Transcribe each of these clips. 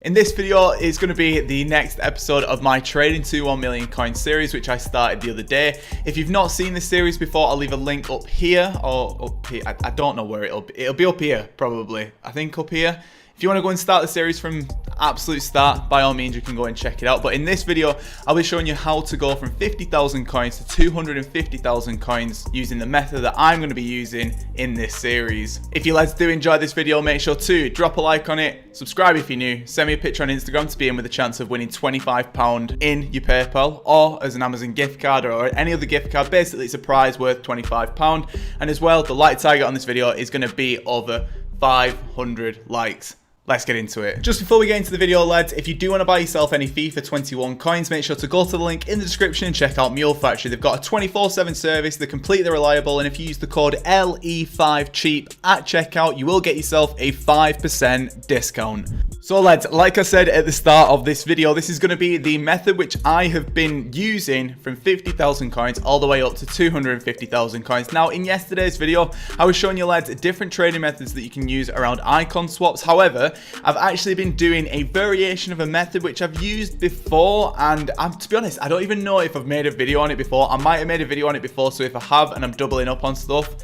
In this video, it's going to be the next episode of my Trading to 1 Million Coins series, which I started the other day. If you've not seen this series before, I'll leave a link up here or up here. I don't know where it'll be. It'll be up here, probably. I think up here. If you want to go and start the series from absolute start, by all means, you can go and check it out. But in this video, I'll be showing you how to go from 50,000 coins to 250,000 coins using the method that I'm going to be using in this series. If you lads do enjoy this video, make sure to drop a like on it, subscribe if you're new, send me a picture on Instagram to be in with a chance of winning £25 in your PayPal or as an Amazon gift card or any other gift card. Basically, it's a prize worth £25. And as well, the like target on this video is going to be over 500 likes. Let's get into it. Just before we get into the video, lads, if you do want to buy yourself any FIFA 21 coins, make sure to go to the link in the description and check out Mule Factory. They've got a 24/7 service, they're completely reliable, and if you use the code LE5CHEAP at checkout, you will get yourself a 5% discount. So lads, like I said at the start of this video, this is going to be the method which I have been using from 50,000 coins all the way up to 250,000 coins. Now, in yesterday's video, I was showing you lads different trading methods that you can use around icon swaps. However, I've actually been doing a variation of a method which I've used before, and to be honest, I don't even know if I've made a video on it before. I might have made a video on it before, so if I have and I'm doubling up on stuff,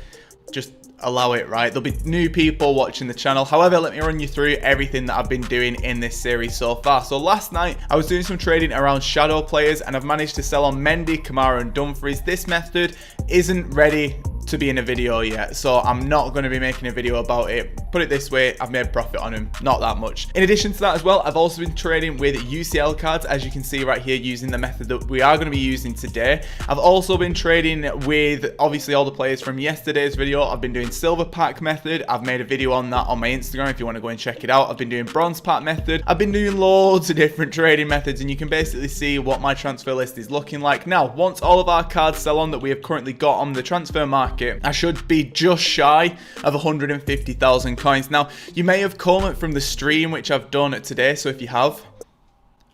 just allow it, right? There'll be new people watching the channel. However, let me run you through everything that I've been doing in this series so far. So last night, I was doing some trading around shadow players, and I've managed to sell on Mendy, Kamara, and Dumfries. This method isn't ready to be in a video yet, so I'm not going to be making a video about it. Put it this way, I've made profit on him, not that much. In addition to that as well, I've also been trading with UCL cards, as you can see right here, using the method that we are going to be using today. I've also been trading with obviously all the players from yesterday's video. I've been doing silver pack method. I've made a video on that on my Instagram if you want to go and check it out. I've been doing bronze pack method. I've been doing loads of different trading methods, and you can basically see what my transfer list is looking like. Now, once all of our cards sell on that we have currently got on the transfer market, I should be just shy of 150,000 coins. Now, you may have come from the stream which I've done today, so if you have,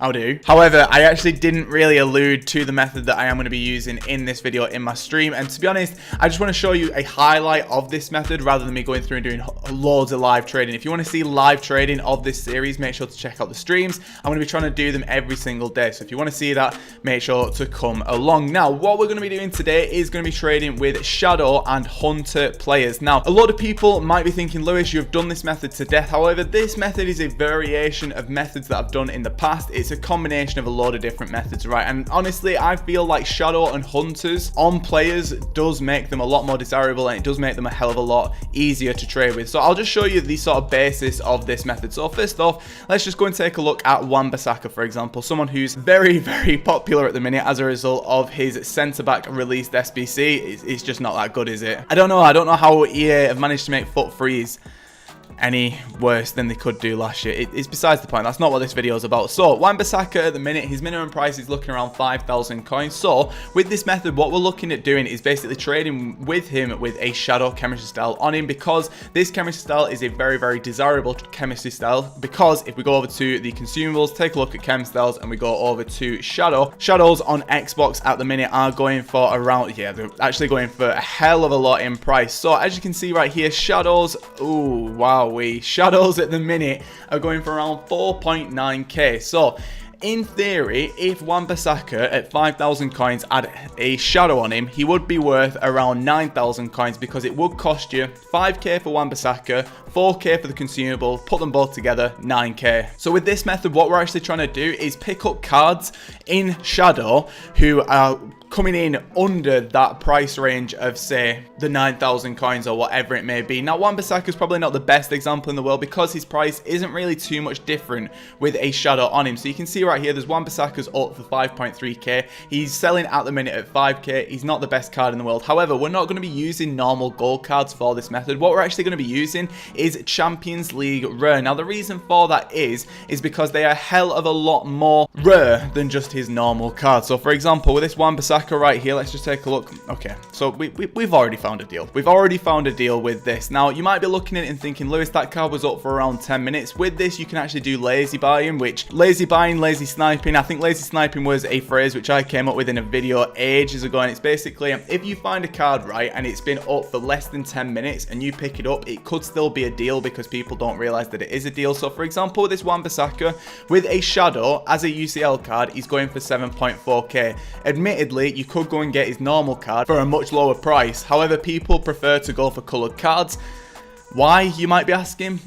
I'll do. However, I actually didn't really allude to the method that I am going to be using in this video in my stream. And to be honest, I just want to show you a highlight of this method rather than me going through and doing loads of live trading. If you want to see live trading of this series, make sure to check out the streams. I'm going to be trying to do them every single day. So if you want to see that, make sure to come along. Now, what we're going to be doing today is going to be trading with Shadow and Hunter players. Now, a lot of people might be thinking, Lewis, you've done this method to death. However, this method is a variation of methods that I've done in the past. It's a combination of a load of different methods, right? And honestly, I feel like Shadow and Hunters on players does make them a lot more desirable, and it does make them a hell of a lot easier to trade with. So I'll just show you the sort of basis of this method. So first off, let's just go and take a look at Wan-Bissaka, for example, someone who's very, very popular at the minute as a result of his centre-back released SBC. It's just not that good, is it? I don't know how EA have managed to make FUT Freeze any worse than they could do last year. It's besides the point. That's not what this video is about. So Wan-Bissaka at the minute, his minimum price is looking around 5,000 coins. So with this method, what we're looking at doing is basically trading with him with a shadow chemistry style on him, because this chemistry style is a very, very desirable chemistry style. Because if we go over to the consumables, take a look at chem styles, and we go over to shadow, shadows on Xbox at the minute are going for around, yeah, they're actually going for a hell of a lot in price. So as you can see right here, shadows, ooh, wow, shadows at the minute are going for around 4.9k. So in theory, if Wan-Bissaka at 5,000 coins had a shadow on him, he would be worth around 9,000 coins, because it would cost you 5k for Wan-Bissaka, 4k for the consumable, put them both together, 9k. So with this method, what we're actually trying to do is pick up cards in shadow who are coming in under that price range of, say, the 9,000 coins or whatever it may be. Now, Wan-Bissaka is probably not the best example in the world, because his price isn't really too much different with a shadow on him. So you can see right here, there's Wan-Bissaka's up for 5.3k. He's selling at the minute at 5k. He's not the best card in the world. However, we're not going to be using normal gold cards for this method. What we're actually going to be using is Champions League rare. Now, the reason for that is because they are a hell of a lot more rare than just his normal card. So for example, with this Wan-Bissaka, Wan-Bissaka right here. Let's just take a look. Okay, so we've already found a deal. We've already found a deal with this. Now, you might be looking at it and thinking, Lewis, that card was up for around 10 minutes. With this, you can actually do lazy buying, which lazy buying, lazy sniping. I think lazy sniping was a phrase which I came up with in a video ages ago, and it's basically if you find a card, right, and it's been up for less than 10 minutes and you pick it up, it could still be a deal because people don't realize that it is a deal. So, for example, this Wan-Bissaka with a shadow as a UCL card, he's going for 7.4k. Admittedly, you could go and get his normal card for a much lower price. However, people prefer to go for colored cards. Why, you might be asking?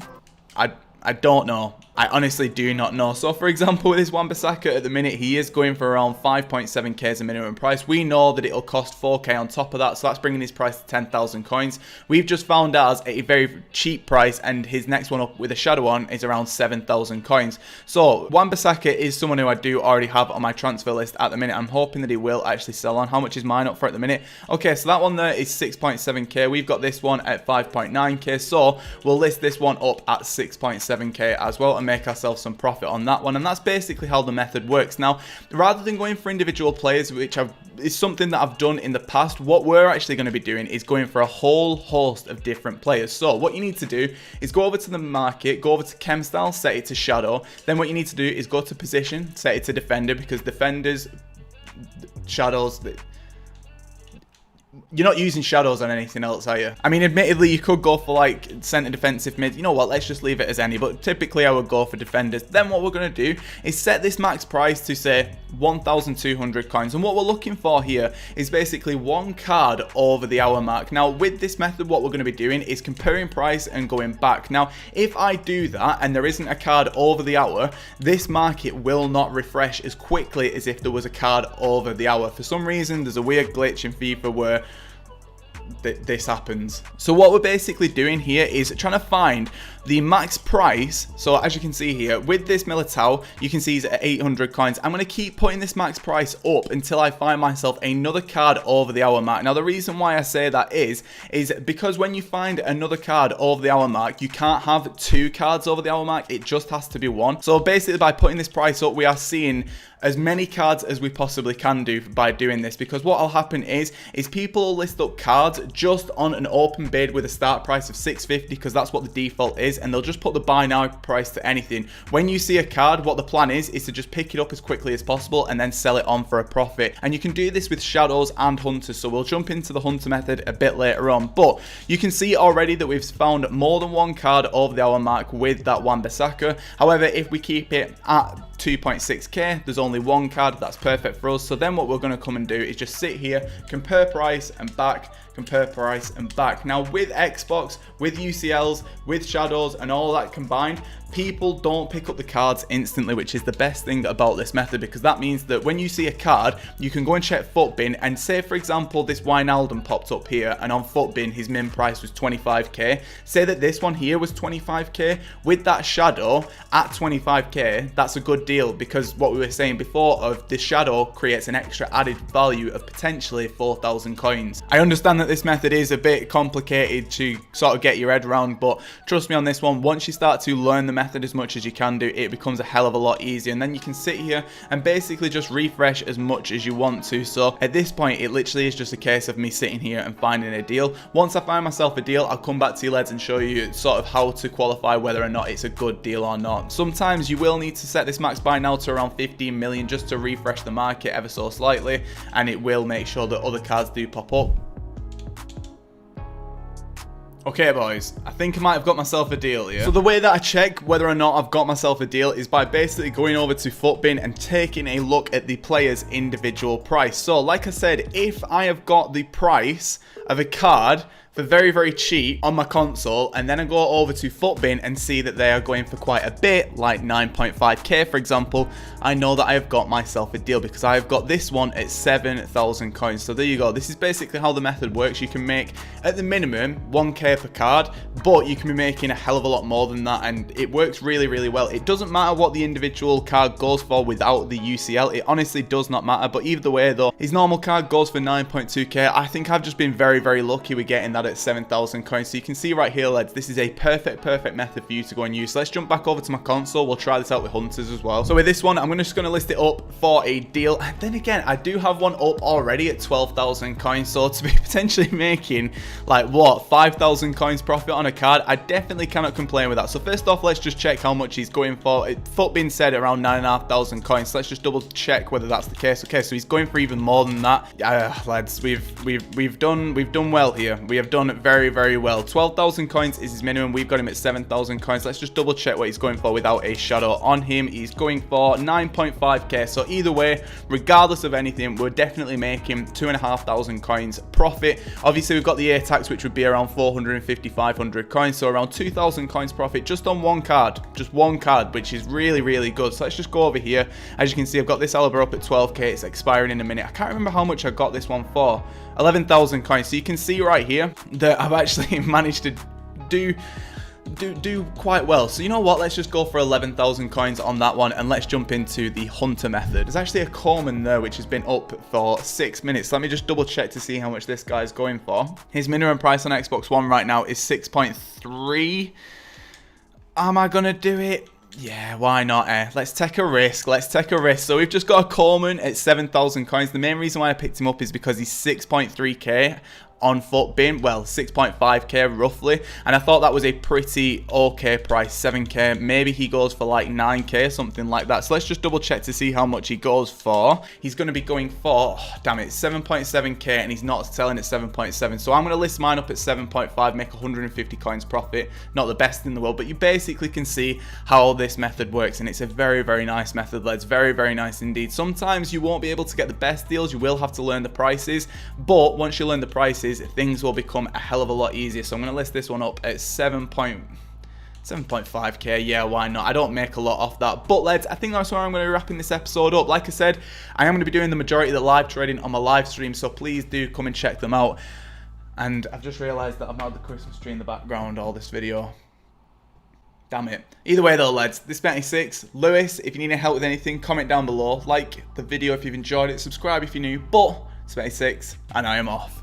I don't know. I honestly do not know. So, for example, with this Wan-Bissaka at the minute, he is going for around 5.7k as a minimum price. We know that it'll cost 4k on top of that, so that's bringing his price to 10,000 coins. We've just found ours at a very cheap price, and his next one up with a shadow on is around 7,000 coins. So, Wan-Bissaka is someone who I do already have on my transfer list at the minute. I'm hoping that he will actually sell on. How much is mine up for at the minute? Okay, so that one there is 6.7k. We've got this one at 5.9k, so we'll list this one up at 6.7k as well, and make ourselves some profit on that one. And that's basically how the method works. Now, rather than going for individual players, which is something that I've done in the past, what we're actually going to be doing is going for a whole host of different players. So what you need to do is go over to the market, go over to chem style, set it to shadow. Then what you need to do is go to position, set it to defender, because defenders, shadows, you're not using shadows on anything else, are you? I mean, admittedly, you could go for like centre defensive mid. You know what? Let's just leave it as any. But typically, I would go for defenders. Then what we're going to do is set this max price to, say, 1,200 coins. And what we're looking for here is basically one card over the hour mark. Now, with this method, what we're going to be doing is comparing price and going back. Now, if I do that and there isn't a card over the hour, this market will not refresh as quickly as if there was a card over the hour. For some reason, there's a weird glitch in FIFA where this happens. So what we're basically doing here is trying to find the max price. So as you can see here with this Militao, you can see he's at 800 coins. I'm going to keep putting this max price up until I find myself another card over the hour mark. Now the reason why I say that is because when you find another card over the hour mark, you can't have two cards over the hour mark. It just has to be one. So basically by putting this price up, we are seeing as many cards as we possibly can do by doing this, because what will happen is people will list up cards just on an open bid with a start price of 650, because that's what the default is, and they'll just put the buy now price to anything. When you see a card, what the plan is to just pick it up as quickly as possible and then sell it on for a profit. And you can do this with shadows and hunters, so we'll jump into the hunter method a bit later on. But you can see already that we've found more than one card over the hour mark with that Wan-Bissaka. However, if we keep it at 2.6k, there's only one card. That's perfect for us. So then what we're going to come and do is just sit here, compare price and back, compare price and back. Now with Xbox, with UCLs, with shadows and all that combined, people don't pick up the cards instantly, which is the best thing about this method, because that means that when you see a card, you can go and check FUTBin, and say for example this Wijnaldum popped up here and on FUTBin his min price was 25k. Say that this one here was 25k. With that shadow at 25k, that's a good deal, because what we were saying before of the shadow creates an extra added value of potentially 4,000 coins. I understand that this method is a bit complicated to sort of get your head around, but trust me on this one, once you start to learn the method as much as you can do, it becomes a hell of a lot easier, and then you can sit here and basically just refresh as much as you want to. So at this point it literally is just a case of me sitting here and finding a deal. Once I find myself a deal, I'll come back to you lads and show you sort of how to qualify whether or not it's a good deal or not. Sometimes you will need to set this max buy now to around 15 million just to refresh the market ever so slightly, and it will make sure that other cards do pop up. Okay boys, I think I might have got myself a deal here. So the way that I check whether or not I've got myself a deal is by basically going over to FUTBin and taking a look at the player's individual price. So like I said, if I have got the price of a card for very, very cheap on my console, and then I go over to FUTBin and see that they are going for quite a bit, like 9.5k for example, I know that I have got myself a deal because I have got this one at 7,000 coins. So there you go. This is basically how the method works. You can make at the minimum 1k per card, but you can be making a hell of a lot more than that, and it works really, really well. It doesn't matter what the individual card goes for without the UCL. It honestly does not matter, but either way though, his normal card goes for 9.2k. I think I've just been very, very lucky with getting that card at 7,000 coins. So you can see right here, lads, this is a perfect method for you to go and use. So let's jump back over to my console. We'll try this out with hunters as well. So with this one, I'm just going to list it up for a deal. And then again, I do have one up already at 12,000 coins. So to be potentially making like what, 5,000 coins profit on a card, I definitely cannot complain with that. So first off, let's just check how much he's going for. FUT being said around 9,500 coins. So let's just double check whether that's the case. Okay, so he's going for even more than that. Lads, we've done well here. We have done very well. 12,000 coins is his minimum. We've got him at 7,000 coins. Let's just double check what he's going for without a shadow on him. He's going for 9.5k. So either way, regardless of anything, we're definitely making 2,500 coins profit. Obviously, we've got the A tax, which would be around 450, 500 coins. So around 2,000 coins profit just on one card. Just one card, which is really good. So let's just go over here. As you can see, I've got this Aliber up at 12k. It's expiring in a minute. I can't remember how much I got this one for. 11,000 coins. So you can see right here that I've actually managed to do quite well. So you know what, let's just go for 11,000 coins on that one, and let's jump into the hunter method. There's actually a Coleman there which has been up for 6 minutes. Let me just double check to see how much this guy's going for. His minimum price on Xbox One right now is 6.3. Am I gonna do it? Yeah, why not, Let's take a risk. So we've just got a Coleman at 7,000 coins. The main reason why I picked him up is because he's 6.3k on FUT bin, well, 6.5k roughly, and I thought that was a pretty okay price. 7k, maybe he goes for like 9k, something like that. So let's just double check to see how much he goes for. He's going to be going for, oh, damn it, 7.7k, and he's not selling at 7.7. So I'm going to list mine up at 7.5, make 150 coins profit. Not the best in the world, but you basically can see how this method works, and it's a very nice method, lads. Very nice indeed. Sometimes you won't be able to get the best deals. You will have to learn the prices, but once you learn the prices, things will become a hell of a lot easier. So I'm going to list this one up at 7.5k. Yeah, why not? I don't make a lot off that. But lads, I think that's where I'm going to be wrapping this episode up. Like I said, I am going to be doing the majority of the live trading on my live stream, so please do come and check them out. And I've just realised that I've had the Christmas tree in the background all this video. Damn it. Either way though, lads, this is 26. Lewis, if you need any help with anything, comment down below. Like the video if you've enjoyed it. Subscribe if you're new. But it's 26, and I am off.